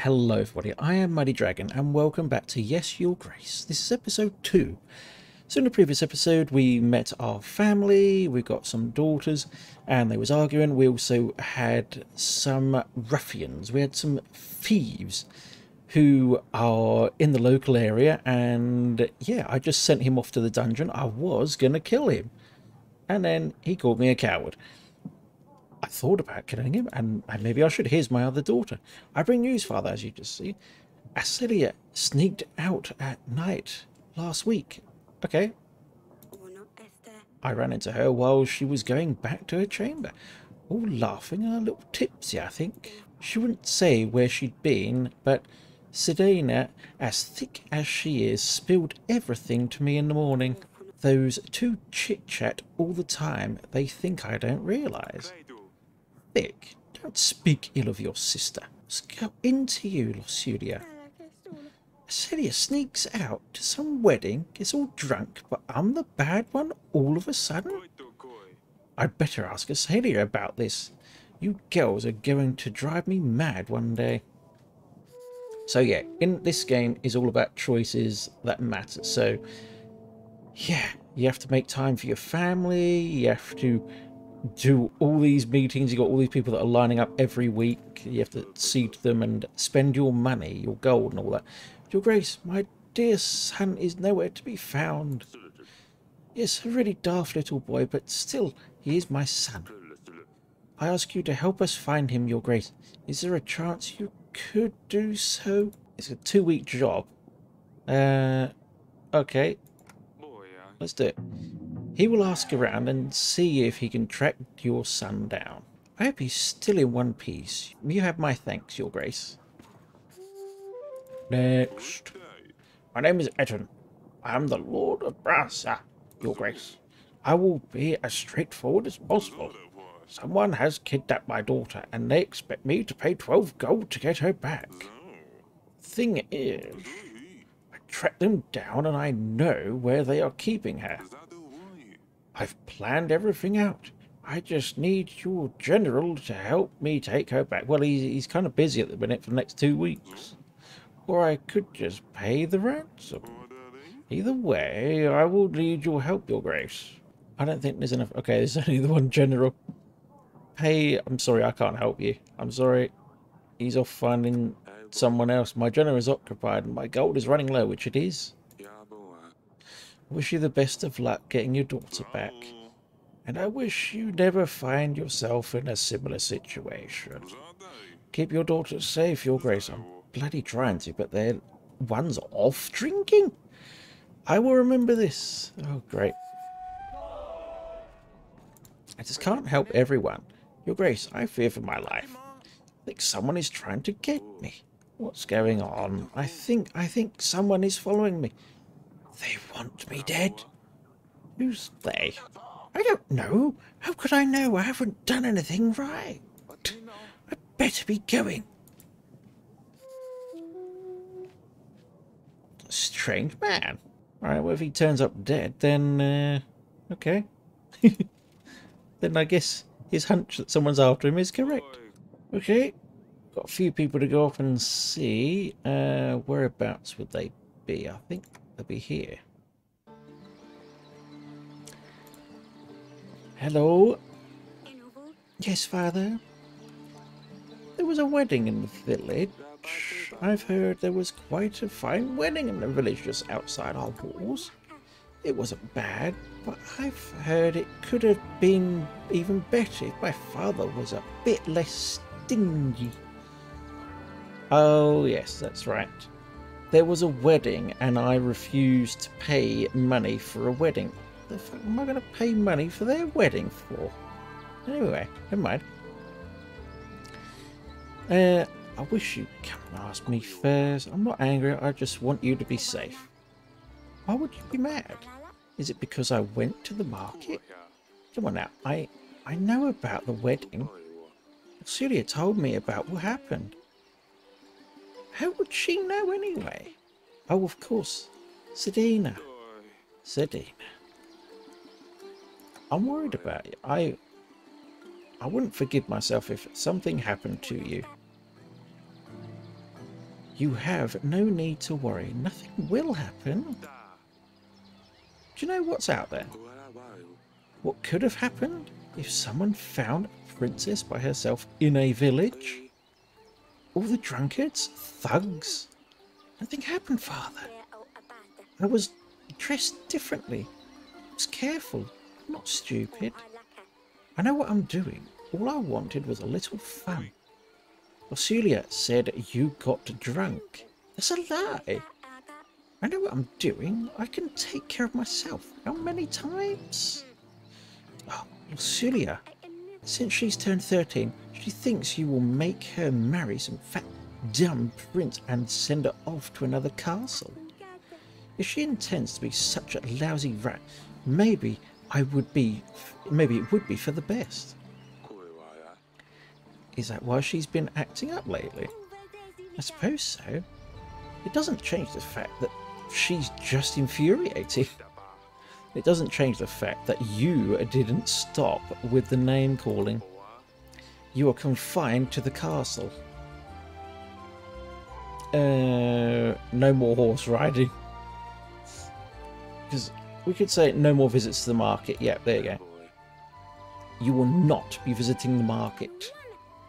Hello everybody, I am Mighty Dragon and welcome back to Yes Your Grace. This is episode 2. So in the previous episode we met our family, we got some daughters and they was arguing. We also had some ruffians, we had some thieves who are in the local area, and yeah, I just sent him off to the dungeon. I was gonna kill him and then he called me a coward. I thought about killing him, and maybe I should. Here's my other daughter. I bring news, father, as you just see. Acelia sneaked out at night last week. Okay. I ran into her while she was going back to her chamber. All laughing and a little tipsy, I think. She wouldn't say where she'd been, but Sedena, as thick as she is, spilled everything to me in the morning. Those two chit-chat all the time. They think I don't realise. Vic, don't speak ill of your sister. Let's go into you, Lucilia. Celia sneaks out to some wedding, gets all drunk, but I'm the bad one all of a sudden? I'd better ask Celia about this. You girls are going to drive me mad one day. So yeah, in this game is all about choices that matter. So yeah, you have to make time for your family, you have to do all these meetings, you got all these people that are lining up every week, you have to see to them and spend your money, your gold and all that. Your Grace, my dear son is nowhere to be found. Yes, a really daft little boy, but still, he is my son. I ask you to help us find him, Your Grace. Is there a chance you could do so? It's a 2-week job. Okay. Let's do it. He will ask around and see if he can track your son down. I hope he's still in one piece. You have my thanks, Your Grace. Next. My name is Eton. I am the Lord of Brasa, Your Grace. I will be as straightforward as possible. Someone has kidnapped my daughter, and they expect me to pay 12 gold to get her back. Thing is, I tracked them down and I know where they are keeping her. I've planned everything out. I just need your general to help me take her back. Well, he's kind of busy at the minute for the next 2 weeks. Or I could just pay the ransom. Either way, I will need your help, Your Grace. I don't think there's enough. Okay, there's only the one general. Hey, I'm sorry, I can't help you. I'm sorry. He's off finding someone else. My general is occupied and my gold is running low, which it is. Wish you the best of luck getting your daughter back. And I wish you never find yourself in a similar situation. Keep your daughter safe, Your Grace. I'm bloody trying to, but one's off drinking. I will remember this. Oh, great. I just can't help everyone. Your Grace, I fear for my life. I think someone is trying to get me. What's going on? I think someone is following me. They want me dead. Who's they? I don't know. How could I know? I haven't done anything right. I'd better be going. Strange man. Alright, well if he turns up dead, then, okay. Then I guess his hunch that someone's after him is correct. Okay. Got a few people to go off and see. Whereabouts would they be? I think they'll be here. Hello? Yes, Father? There was a wedding in the village. I've heard there was quite a fine wedding in the village just outside our walls. It wasn't bad, but I've heard it could have been even better if my father was a bit less stingy. Oh, yes, that's right. There was a wedding and I refused to pay money for a wedding. The fuck am I going to pay money for their wedding for? Anyway, never mind. I wish you'd come and ask me first. I'm not angry, I just want you to be safe. Why would you be mad? Is it because I went to the market? Come on now, I know about the wedding. Celia told me about what happened. How would she know anyway? Oh, of course. Sedena. Sedena. I'm worried about you. I wouldn't forgive myself if something happened to you. You have no need to worry. Nothing will happen. Do you know what's out there? What could have happened if someone found a princess by herself in a village? All the drunkards, thugs. Nothing happened, Father. I was dressed differently. I was careful, not stupid. I know what I'm doing. All I wanted was a little fun. Celia said you got drunk. That's a lie. I know what I'm doing. I can take care of myself. How many times? Oh, Celia. Since she's turned 13, she thinks you will make her marry some fat, dumb prince and send her off to another castle. If she intends to be such a lousy rat, maybe it would be for the best. Is that why she's been acting up lately? I suppose so. It doesn't change the fact that she's just infuriating. It doesn't change the fact that you didn't stop with the name calling. You are confined to the castle. No more horse riding. Because we could say no more visits to the market. Yeah, there you go. You will not be visiting the market.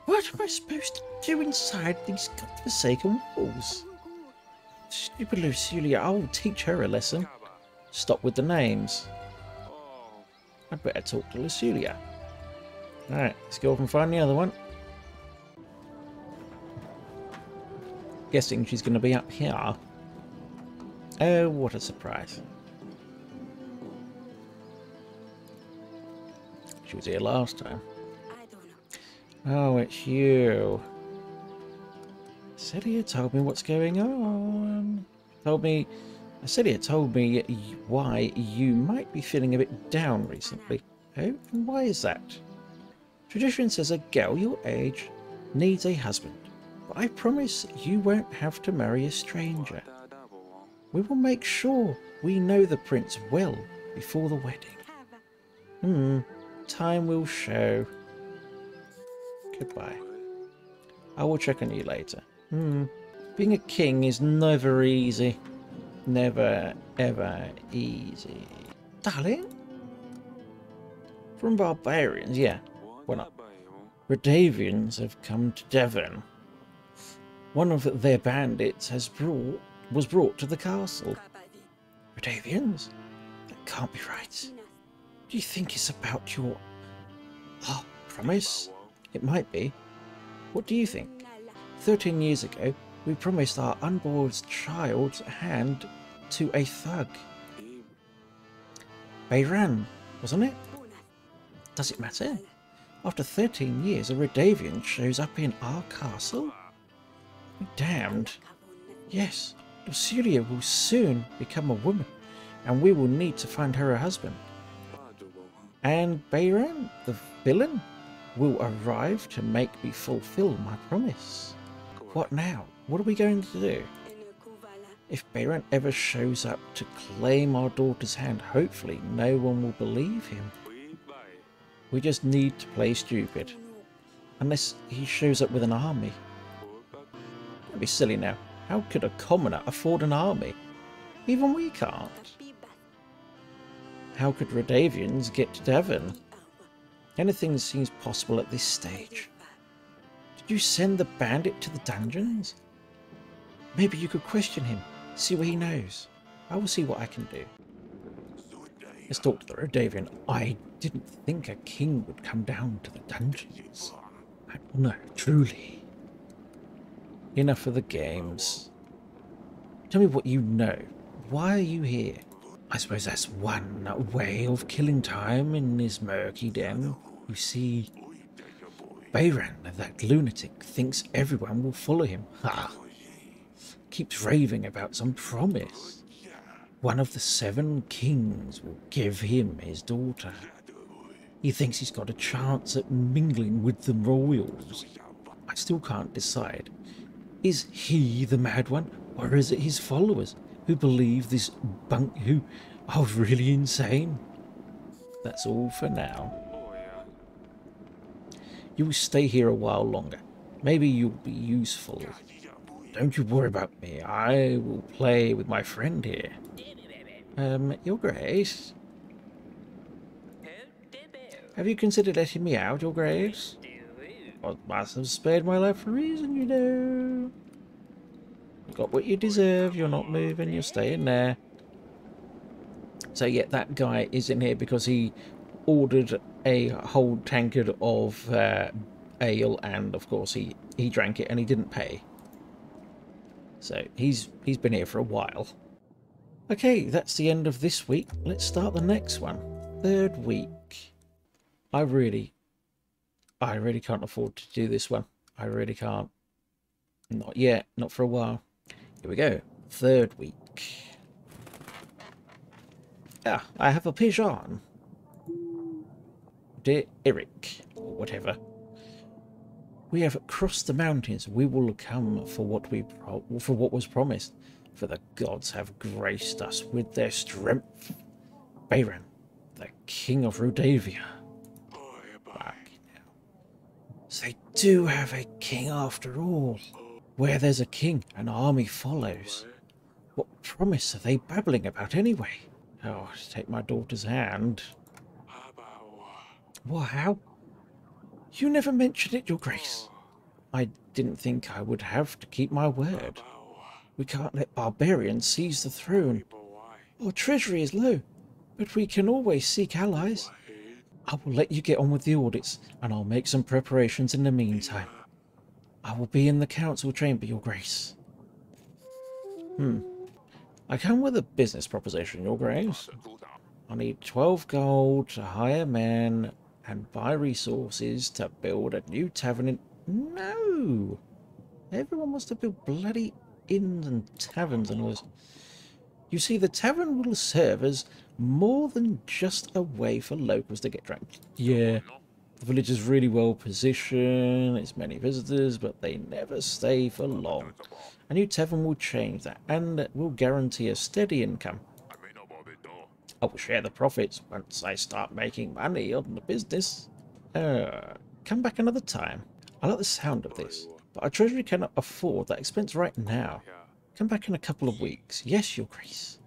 What am I supposed to do inside these godforsaken walls? Stupid Lucilia, I'll teach her a lesson. Stop with the names. I'd better talk to Lucilia. Alright, let's go off and find the other one. Guessing she's going to be up here. Oh, what a surprise. She was here last time. Oh, it's you. Celia told me what's going on. Celia told me why you might be feeling a bit down recently. Oh, and why is that? Tradition says a girl your age needs a husband, but I promise you won't have to marry a stranger. We will make sure we know the prince well before the wedding. Time will show. Goodbye. I will check on you later. Being a king is never easy. Never, ever easy. Darling? From barbarians, yeah. Why not? Radavians have come to Davern. One of their bandits was brought to the castle. Radavians? That can't be right. Do you think it's about your promise? It might be. What do you think? 13 years ago, we promised our unborn child's hand to a thug. Davern, wasn't it? Does it matter? After 13 years, a Radavian shows up in our castle? Be damned. Yes, Lucilia will soon become a woman, and we will need to find her a husband. And Davern, the villain, will arrive to make me fulfill my promise. What now? What are we going to do? If Davern ever shows up to claim our daughter's hand, hopefully no one will believe him. We just need to play stupid. Unless he shows up with an army. Don't be silly now. How could a commoner afford an army? Even we can't. How could Radavians get to Davern? Anything seems possible at this stage. Did you send the bandit to the dungeons? Maybe you could question him, see what he knows. I will see what I can do. Let's talk to the Radavian. I didn't think a king would come down to the dungeons. No, truly. Enough of the games. Tell me what you know. Why are you here? I suppose that's one way of killing time in this murky den. You see, Davern, that lunatic, thinks everyone will follow him. Keeps raving about some promise. One of the 7 kings will give him his daughter. He thinks he's got a chance at mingling with the royals. I still can't decide. Is he the mad one, or is it his followers who believe this who are really insane? That's all for now. You will stay here a while longer. Maybe you'll be useful. Don't you worry about me. I will play with my friend here. Your Grace? Have you considered letting me out, Your Grace? I must have spared my life for a reason, you know. You got what you deserve. You're not moving. You're staying there. So yeah, that guy is in here because he ordered a whole tankard of ale, and of course he drank it and he didn't pay. So he's been here for a while. Okay, that's the end of this week. Let's start the next one. Third week. I really can't afford to do this one. I really can't. Not yet. Not for a while. Here we go. Third week. Ah, I have a pigeon. Dear Eryk, or whatever. We have crossed the mountains. We will come for what was promised. For the gods have graced us with their strength. Davern, the king of Rudavia. Back now. So they do have a king after all. Where there's a king, an army follows. What promise are they babbling about anyway? Oh, take my daughter's hand. What, how? You never mentioned it, Your Grace. I didn't think I would have to keep my word. We can't let barbarians seize the throne. Our treasury is low, but we can always seek allies. I will let you get on with the audits, and I'll make some preparations in the meantime. I will be in the council chamber, Your Grace. I come with a business proposition, Your Grace. I need 12 gold to hire men and buy resources to build a new tavern in... No! Everyone wants to build bloody inns and taverns and all this. You see, the tavern will serve as more than just a way for locals to get drunk. Yeah, the village is really well positioned, it's many visitors, but they never stay for long. A new tavern will change that, and will guarantee a steady income. I will share the profits once I start making money on the business. Come back another time. I like the sound of this, but our treasury cannot afford that expense right now. Come back in a couple of weeks. Yes, Your Grace.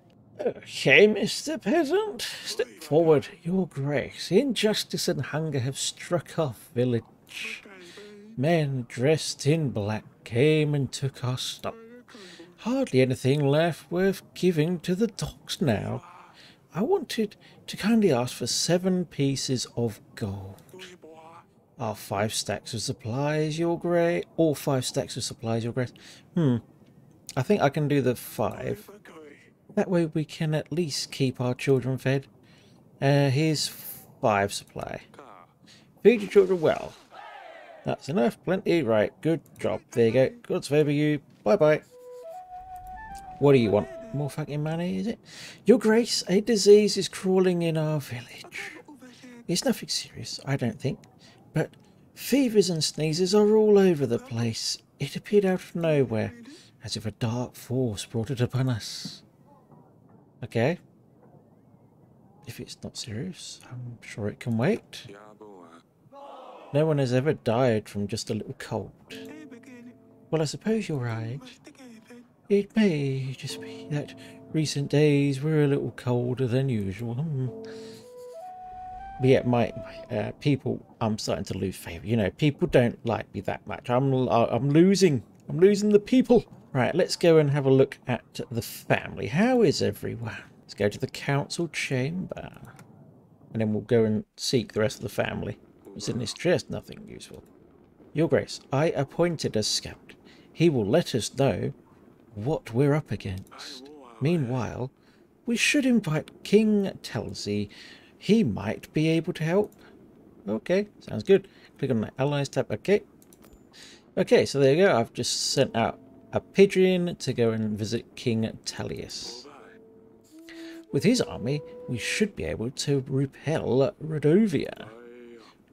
Okay, Mr. Peasant. Step forward, Your Grace. Injustice and hunger have struck our village. Men dressed in black came and took our stock. Hardly anything left worth giving to the dogs now. I wanted to kindly ask for 7 pieces of gold. Are 5 stacks of supplies, Your Grace? All 5 stacks of supplies, Your Grace? I think I can do the 5. That way we can at least keep our children fed. Here's 5 supply. Feed your children well. That's enough. Plenty. Right. Good job. There you go. God's favour you. Bye-bye. What do you want? More fucking money, is it? Your Grace, a disease is crawling in our village. It's nothing serious, I don't think. But fevers and sneezes are all over the place. It appeared out of nowhere, as if a dark force brought it upon us. Okay. If it's not serious, I'm sure it can wait. No one has ever died from just a little cold. Well, I suppose you're right. It may just be that recent days were a little colder than usual. But yeah, my people, I'm starting to lose favour. You know, people don't like me that much. I'm losing the people. Right, let's go and have a look at the family. How is everyone? Let's go to the council chamber. And then we'll go and seek the rest of the family. What's in this chest? Nothing useful. Your Grace, I appointed a scout. He will let us know what we're up against. Meanwhile, we should invite King Eryk. He might be able to help. Okay, sounds good. Click on the Allies tab. Okay. Okay, so there you go. I've just sent out a pigeon to go and visit King Eryk. With his army, we should be able to repel Rudavia,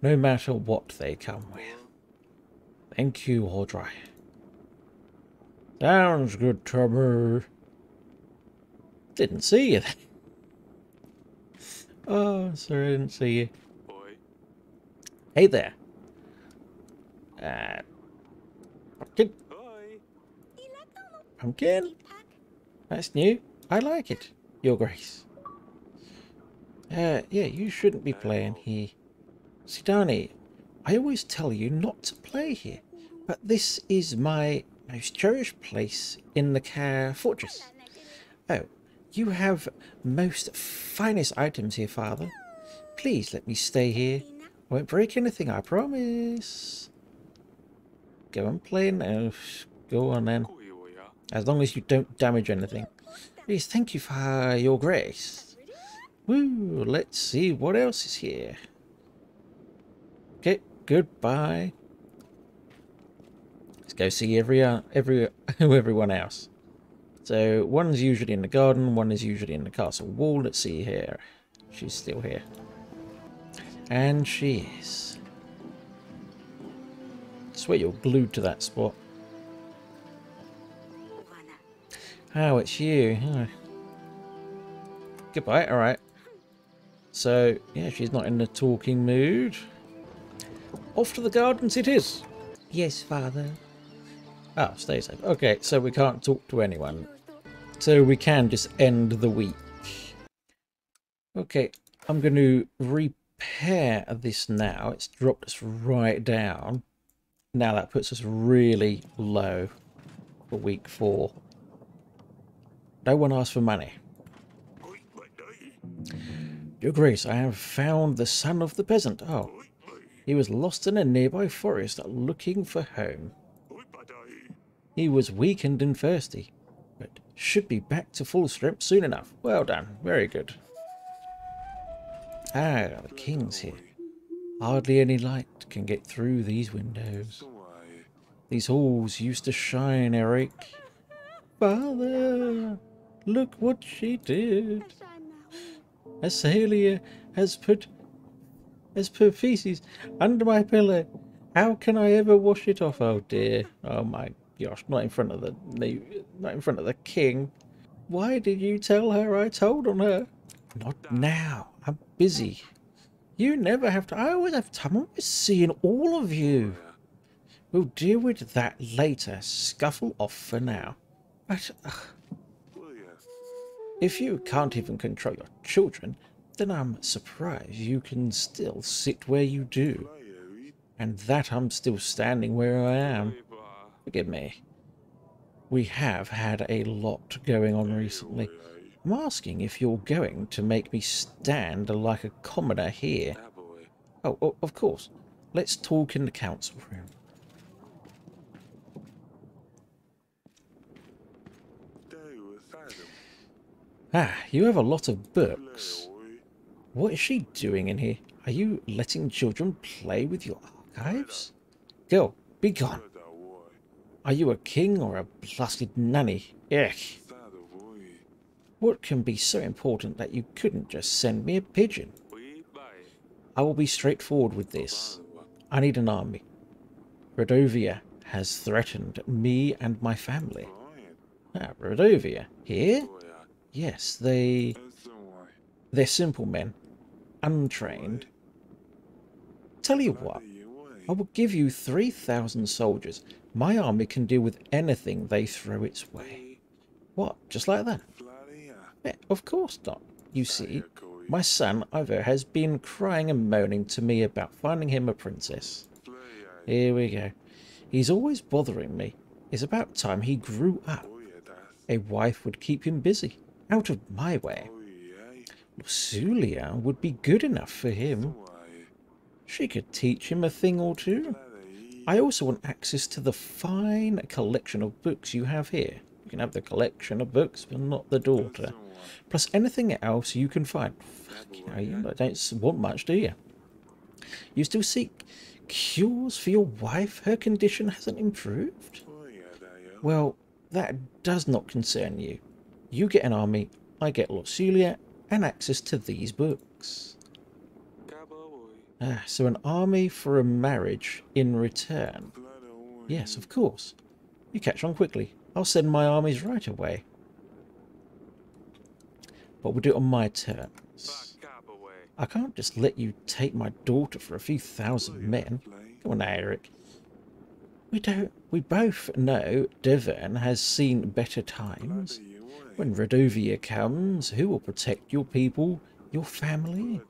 no matter what they come with. Thank you, Audrey. Sounds good to me. Didn't see you then. Oh, sorry, I didn't see you. Hey there. Pumpkin? That's new. I like it, Your Grace. Yeah, you shouldn't be playing here. Sidani, I always tell you not to play here, but this is my most cherished place in the fortress. Oh, you have most finest items here, Father. Please let me stay here. I won't break anything, I promise. Go and play now. Go on then. As long as you don't damage anything. Please, thank you for your grace. Woo, let's see what else is here. Okay, goodbye. Let's go see everyone else. So one's usually in the garden, one is usually in the castle wall. Let's see here. She's still here. And she is. I swear you're glued to that spot. Oh, it's you. Oh. Goodbye, alright. So, yeah, she's not in the talking mood. Off to the gardens it is. Yes, Father. Oh, stay safe. Okay, so we can't talk to anyone. So we can just end the week. Okay, I'm going to repair this now. It's dropped us right down. Now that puts us really low for week 4. No one asked for money. Your Grace, I have found the son of the peasant. Oh, he was lost in a nearby forest looking for home. He was weakened and thirsty, but should be back to full strength soon enough. Well done. Very good. Ah, the king's here. Hardly any light can get through these windows. These halls used to shine, Eryk. Father, look what she did. Asalia has put feces under my pillow. How can I ever wash it off? Oh dear. Oh my gosh, not in front of the king. Why did you tell her I told on her? Not now. I'm busy. You never have to. I always have time. I'm always seeing all of you. We'll deal with that later. Scuffle off for now. But if you can't even control your children, then I'm surprised you can still sit where you do. And that I'm still standing where I am. Forgive me. We have had a lot going on recently. I'm asking if you're going to make me stand like a commoner here. Oh, of course. Let's talk in the council room. Ah, you have a lot of books. What is she doing in here? Are you letting children play with your archives? Girl, be gone. Are you a king or a blasted nanny? Ech. What can be so important that you couldn't just send me a pigeon? I will be straightforward with this. I need an army. Rodovia has threatened me and my family. Ah, Rodovia? Here? Yes, they're simple men. Untrained. Tell you what, I will give you 3,000 soldiers. My army can deal with anything they throw its way. What, just like that? Yeah, of course not. You see, my son Ivo has been crying and moaning to me about finding him a princess. Here we go. He's always bothering me. It's about time he grew up. A wife would keep him busy, out of my way. Lucilia would be good enough for him. She could teach him a thing or two. I also want access to the fine collection of books you have here. You can have the collection of books, but not the daughter. Plus anything else you can find. Fuck, you don't want much, do you? You still seek cures for your wife? Her condition hasn't improved? Well, that does not concern you. You get an army, I get Lucilia, and access to these books. Ah, so an army for a marriage in return. Yes, of course. You catch on quickly. I'll send my armies right away. But we'll do it on my terms. I can't just let you take my daughter for a few thousand men. Come on now, Eryk. We both know Davern has seen better times. When Radovia comes, who will protect your people, your family?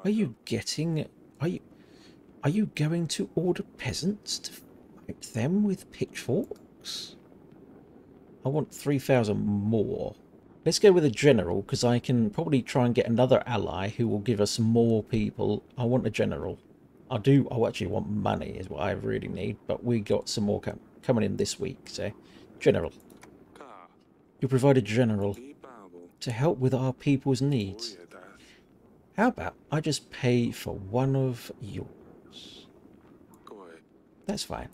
Are you getting... Are you going to order peasants to fight them with pitchforks? I want 3,000 more. Let's go with a general, because I can probably try and get another ally who will give us more people. I want a general. I actually want money is what I really need, but we got some more coming in this week, so general. You provide a general to help with our people's needs. How about I just pay for one of yours? That's fine.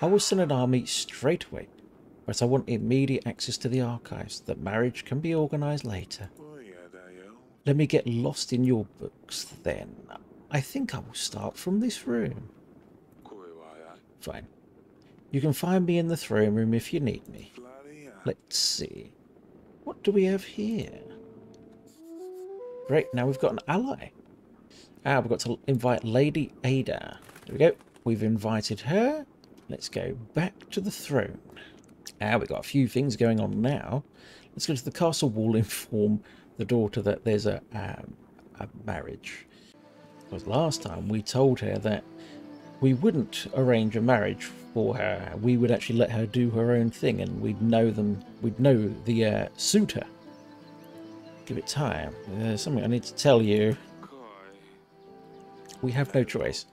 I will send an army straight away, but I want immediate access to the archives. That marriage can be organised later. Let me get lost in your books then. I think I will start from this room. Fine. You can find me in the throne room if you need me. Let's see. What do we have here? Great, now we've got an ally. We've got to invite Lady Ada. There we go. We've invited her. Let's go back to the throne. We've got a few things going on now. Let's go to the castle wall, inform the daughter that there's a marriage. Because last time we told her that we wouldn't arrange a marriage for her. We would actually let her do her own thing, and we'd know the suitor. Give it time. There's something I need to tell you. We have no choice.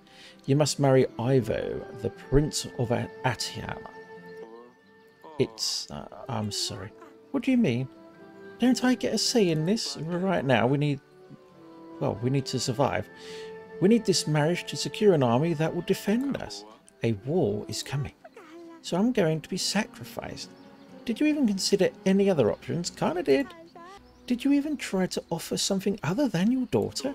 You must marry Ivo, the Prince of Atiana. I'm sorry. What do you mean? Don't I get a say in this? Right now, we need to survive. We need this marriage to secure an army that will defend us. A war is coming. So I'm going to be sacrificed. Did you even consider any other options? Kinda did. Did you even try to offer something other than your daughter?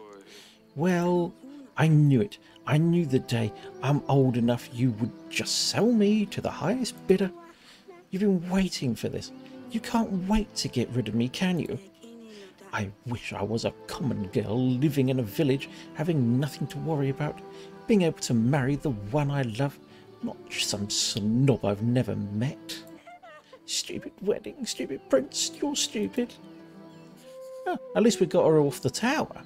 Well, I knew it. I knew the day I'm old enough you would just sell me to the highest bidder. You've been waiting for this. You can't wait to get rid of me, can you? I wish I was a common girl living in a village, having nothing to worry about, being able to marry the one I love, not some snob I've never met. Stupid wedding, stupid prince, you're stupid. Oh, at least we got her off the tower.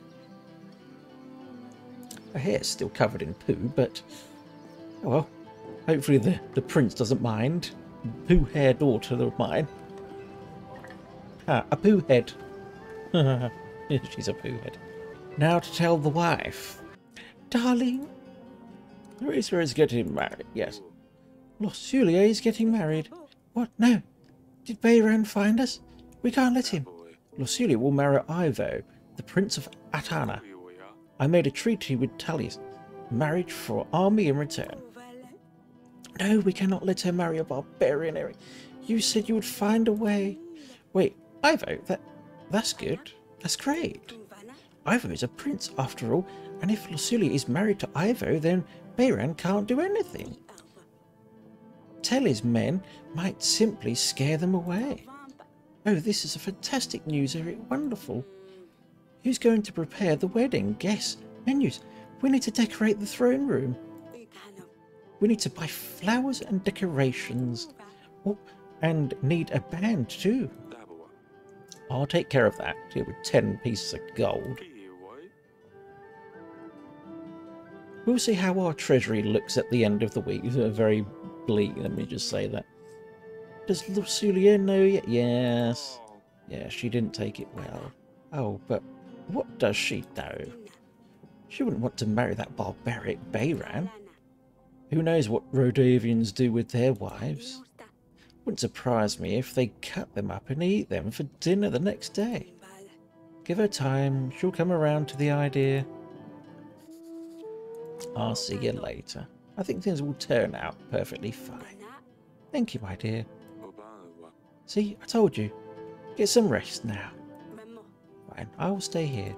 Her hair's still covered in poo, but oh well. Hopefully the prince doesn't mind. Poo-hair daughter of mine. A poo head. She's a poo head. Now to tell the wife. Darling, Teresa is getting married, yes. Lucilia is getting married. What? No. Did Davern find us? We can't let him. Lucilia will marry Ivo, the Prince of Atana. I made a treaty with Tallius. Marriage for army in return. No, we cannot let her marry a barbarian, Eryk. You said you would find a way. Wait, Ivo, that's good. That's great. Ivo is a prince after all, and if Lucilia is married to Ivo, then Davern can't do anything. Telly's men might simply scare them away. Oh, this is a fantastic news, Eryk. Wonderful. Who's going to prepare the wedding? Guests, menus. We need to decorate the throne room. We need to buy flowers and decorations. Oh, and need a band too. I'll take care of that. Here with 10 pieces of gold. We'll see how our treasury looks at the end of the week. It's very bleak, let me just say that. Does Lucilia know yet? Yes. Yeah, she didn't take it well. Oh, but what does she know? She wouldn't want to marry that barbaric Davern. Who knows what Rodavians do with their wives? Wouldn't surprise me if they cut them up and eat them for dinner the next day. Give her time, she'll come around to the idea. I'll see you later. I think things will turn out perfectly fine. Thank you, my dear. See, I told you. Get some rest now. Fine, I will stay here.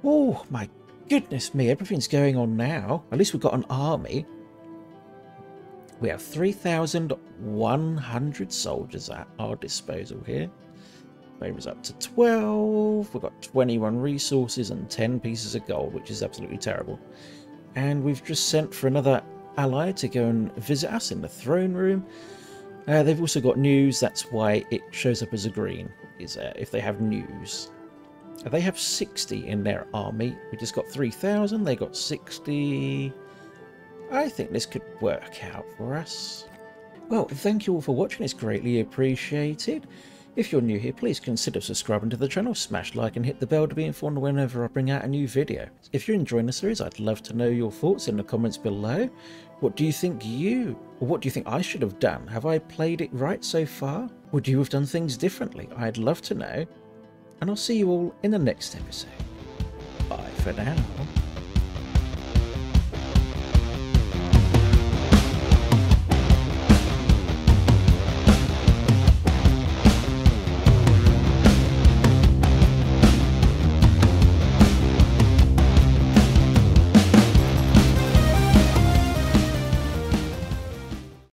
Oh, my goodness me, everything's going on now. At least we've got an army. We have 3,100 soldiers at our disposal here. Favour's up to 12. We've got 21 resources and 10 pieces of gold, which is absolutely terrible. and we've just sent for another ally to go and visit us in the throne room. They've also got news, that's why it shows up as a green, is if they have news. They have 60 in their army. We just got 3,000, they got 60. I think this could work out for us. Well, thank you all for watching, it's greatly appreciated. If you're new here, please consider subscribing to the channel, smash like and hit the bell to be informed whenever I bring out a new video. If you're enjoying the series, I'd love to know your thoughts in the comments below. What do you think I should have done? Have I played it right so far? Would you have done things differently? I'd love to know. And I'll see you all in the next episode. Bye for now.